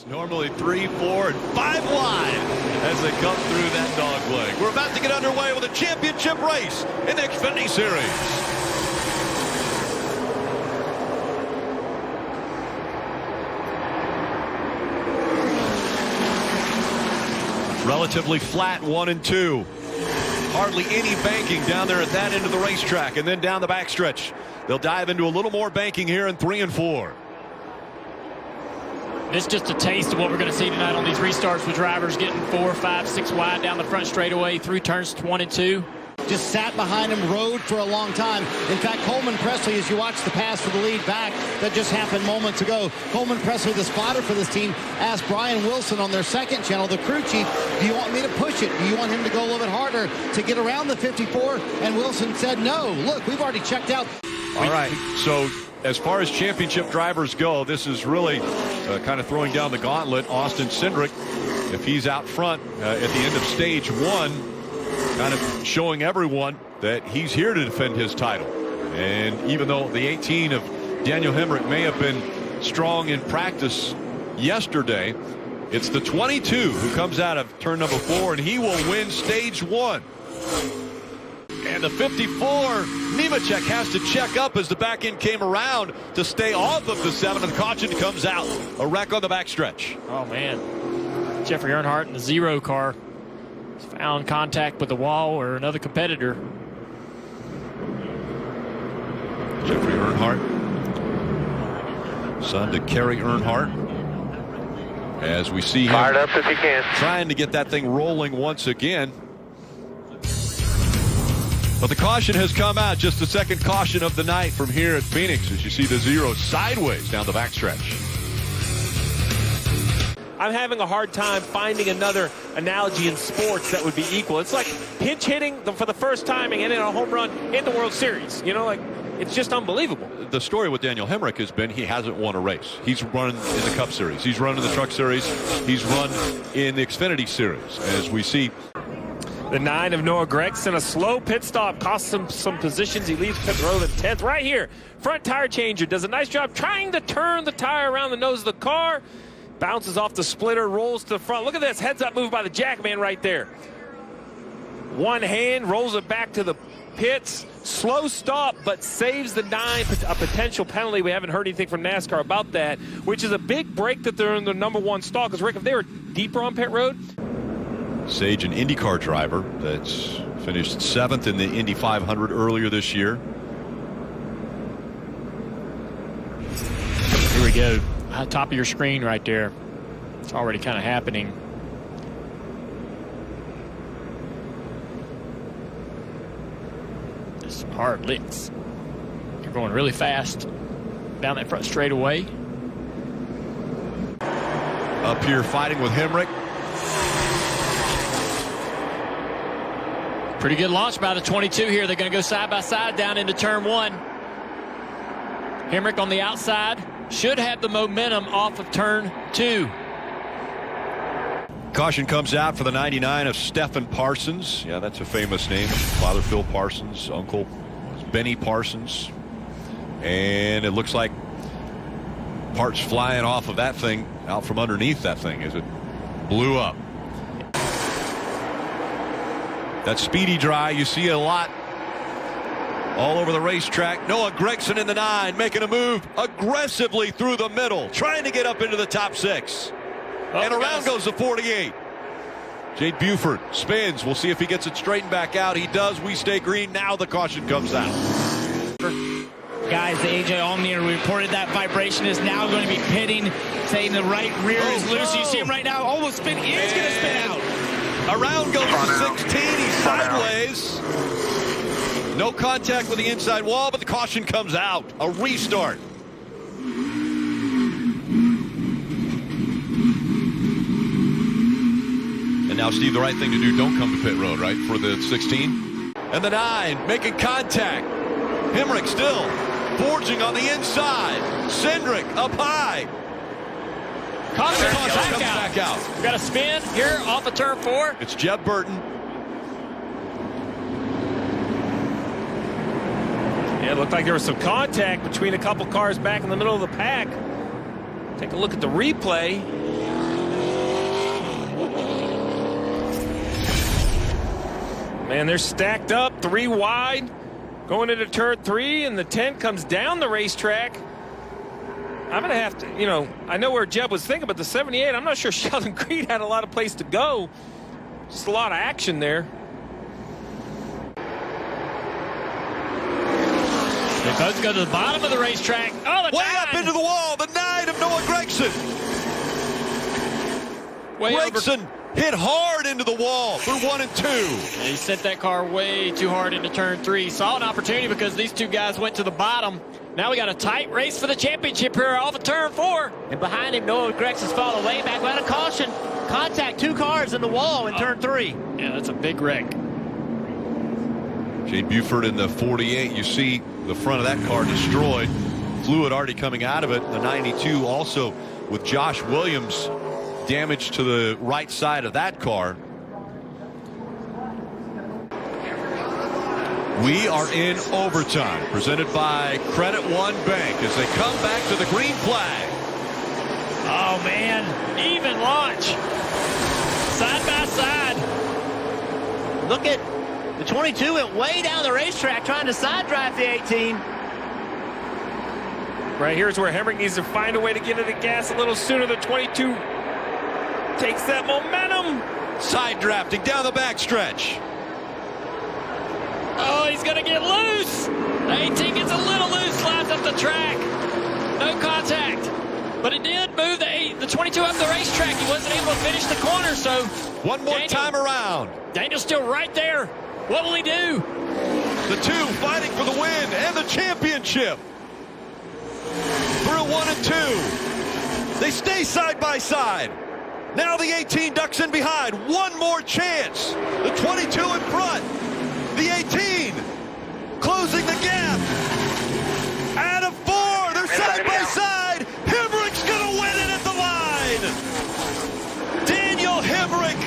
Normally 3, 4, and 5 wide as they come through that dog leg. We're about to get underway with a championship race in the Xfinity Series. Relatively flat 1 and 2. Hardly any banking down there at that end of the racetrack, and then down the backstretch. They'll dive into a little more banking here in 3 and 4. This is just a taste of what we're going to see tonight on these restarts with drivers getting 4, 5, 6 wide down the front straightaway through turns 1 and 2. Just sat behind him, rode for a long time. In fact, Coleman Presley, as you watch the pass for the lead back, that just happened moments ago. Coleman Presley, the spotter for this team, asked Brian Wilson on their second channel, the crew chief, do you want me to push it? Do you want him to go a little bit harder to get around the 54? And Wilson said, no, look, we've already checked out. All right, so as far as championship drivers go, this is really kind of throwing down the gauntlet. Austin Cindric, if he's out front at the end of stage 1, kind of showing everyone that he's here to defend his title. And even though the 18 of Daniel Hemrick may have been strong in practice yesterday, it's the 22 who comes out of turn number 4, and he will win stage 1. And the 54, Nemechek has to check up as the back end came around to stay off of the 7, and the caution comes out. A wreck on the backstretch. Oh, man. Jeffrey Earnhardt in the 0 car found contact with the wall or another competitor. Jeffrey Earnhardt, son to Kerry Earnhardt, as we see him fired up if he can, trying to get that thing rolling once again. But the caution has come out, just the second caution of the night from here at Phoenix, as you see the 0 sideways down the backstretch. I'm having a hard time finding another analogy in sports that would be equal. It's like pinch hitting for the first time and getting a home run in the World Series. You know, like, it's just unbelievable. The story with Daniel Hemrick has been he hasn't won a race. He's run in the Cup Series. He's run in the Truck Series. He's run in the Xfinity Series, as we see. The 9 of Noah Gregson, a slow pit stop, costs him some positions. He leaves pit road in 10th. Right here, front tire changer does a nice job trying to turn the tire around the nose of the car. Bounces off the splitter, rolls to the front. Look at this heads-up move by the Jackman right there. One hand, rolls it back to the pits. Slow stop, but saves the 9, a potential penalty. We haven't heard anything from NASCAR about that, which is a big break that they're in the #1 stall. Because, Rick, if they were deeper on pit road. Sage, an IndyCar driver that's finished 7th in the Indy 500 earlier this year. Here we go. Top of your screen right there. It's already kind of happening. Just some hard licks. You're going really fast down that front straightaway. Up here fighting with Hemrick. Pretty good launch by the 22 here. They're going to go side by side down into turn 1. Hemrick on the outside. Should have the momentum off of turn 2. Caution comes out for the 99 of Stephen Parsons. Yeah, that's a famous name. Father Phil Parsons, uncle Benny Parsons. And it looks like parts flying off of that thing, out from underneath that thing as it blew up. That speedy dry, you see a lot all over the racetrack. Noah Gregson in the 9, making a move aggressively through the middle, trying to get up into the top 6. And around goes the 48. Jade Buford spins. We'll see if he gets it straightened back out. He does. We stay green. Now the caution comes out. Guys, the AJ Allmendinger reported that vibration is now going to be pitting, saying the right rear is loose. You see him right now almost spin. He is going to spin out. Around goes the 16. He's sideways. No contact with the inside wall, but the caution comes out. A restart. And now, Steve, the right thing to do, don't come to pit road, right, for the 16. And the 9 making contact. Hemrick still forging on the inside. Cindric up high. Caution comes back out. We've got a spin here off of turn 4. It's Jeb Burton. Yeah, it looked like there was some contact between a couple cars back in the middle of the pack. Take a look at the replay. Man, they're stacked up, 3 wide, going into turn 3, and the 10 comes down the racetrack. I'm going to have to, you know, I know where Jeb was thinking, but the 78, I'm not sure Sheldon Creed had a lot of place to go. Just a lot of action there. They both go to the bottom of the racetrack. Oh, the Way 9. up into the wall, the 9 of Noah Gragson. Gragson hit hard into the wall through 1 and 2. He sent that car way too hard into turn 3. Saw an opportunity because these two guys went to the bottom. Now we got a tight race for the championship here off of turn 4. And behind him, Noah Gregson's falling way back without a caution. Contact 2 cars in the wall in turn 3. Yeah, that's a big wreck. Jay Buford in the 48. You see the front of that car destroyed. Fluid already coming out of it. The 92 also with Josh Williams damage to the right side of that car. We are in overtime, presented by Credit One Bank as they come back to the green flag. Oh, man. Even launch. Side by side. Look at the 22 went way down the racetrack trying to side drive the 18. Right here's where Hemrick needs to find a way to get into the gas a little sooner. The 22 takes that momentum. Side drafting down the backstretch. Oh, he's going to get loose. The 18 gets a little loose, slides up the track. No contact. But it did move the 22 up the racetrack. He wasn't able to finish the corner, so... One more time around. Daniel's still right there. What will he do? The 2 fighting for the win and the championship. Through 1 and 2. They stay side by side. Now the 18 ducks in behind. One more chance. The 22 in front. The 18 closing the gap. Out of 4. They're side by side. Hemrick's going to win it at the line. Daniel Hemrick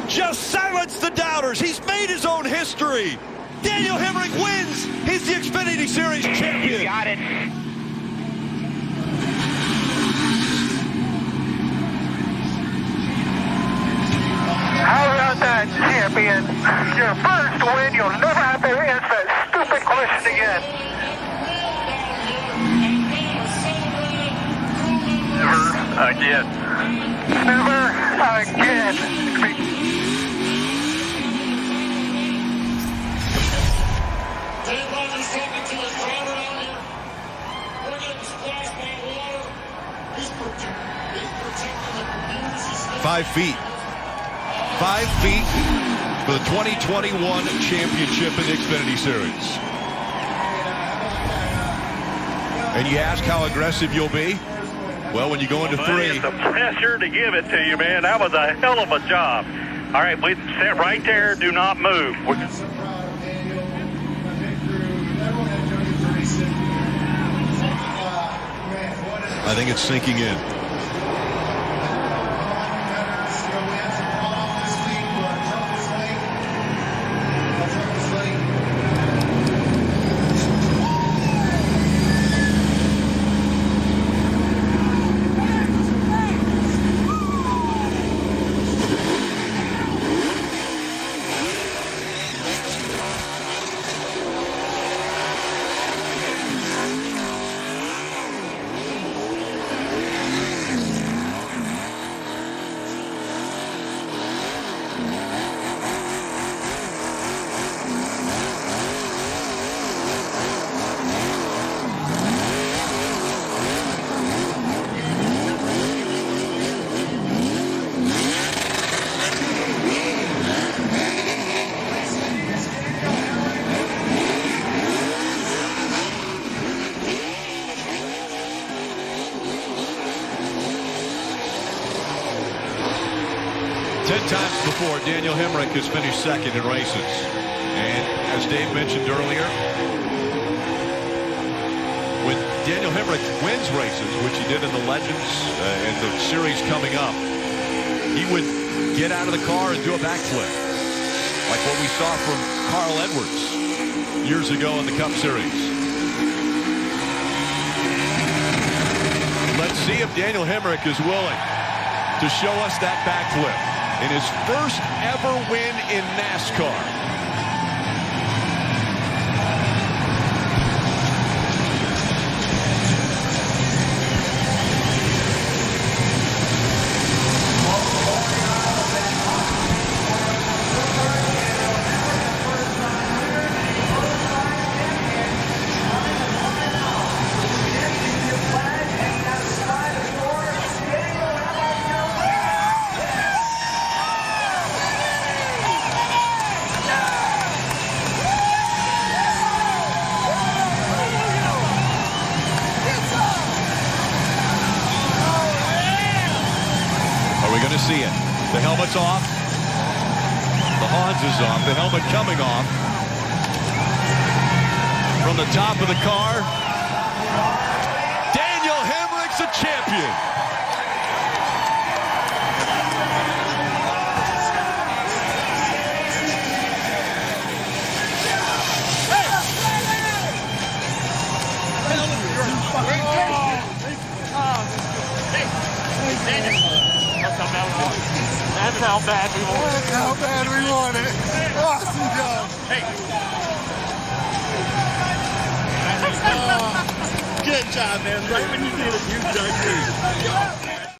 just silenced the doubters. He's made his own history. Daniel Hemrick wins. He's the Xfinity Series champion. You got it. How about that, champion? Your first win. You'll never have to answer that stupid question again. Never again. Never again. Dave Rogers talking to his driver out here. We're getting splashed by water. He's protecting the computers. 5 feet. 5 feet for the 2021 championship in the Xfinity Series. And you ask how aggressive you'll be? Well, when you go into 3. It's a pressure to give it to you, man. That was a hell of a job. All right, we sit right there. Do not move. I think it's sinking in. Times before, Daniel Hemrick has finished second in races. And as Dave mentioned earlier, when Daniel Hemrick wins races, which he did in the Legends and the series coming up, he would get out of the car and do a backflip, like what we saw from Carl Edwards years ago in the Cup Series. Let's see if Daniel Hemrick is willing to show us that backflip in his first ever win in NASCAR. we going to see it? The helmet's off. The Hans is off. The helmet coming off. From the top of the car, Daniel Hemrick's a champion. That's how bad we want it. That's how bad we want it. Awesome job. Hey. Good job, man. Right when you did it, you dug deep.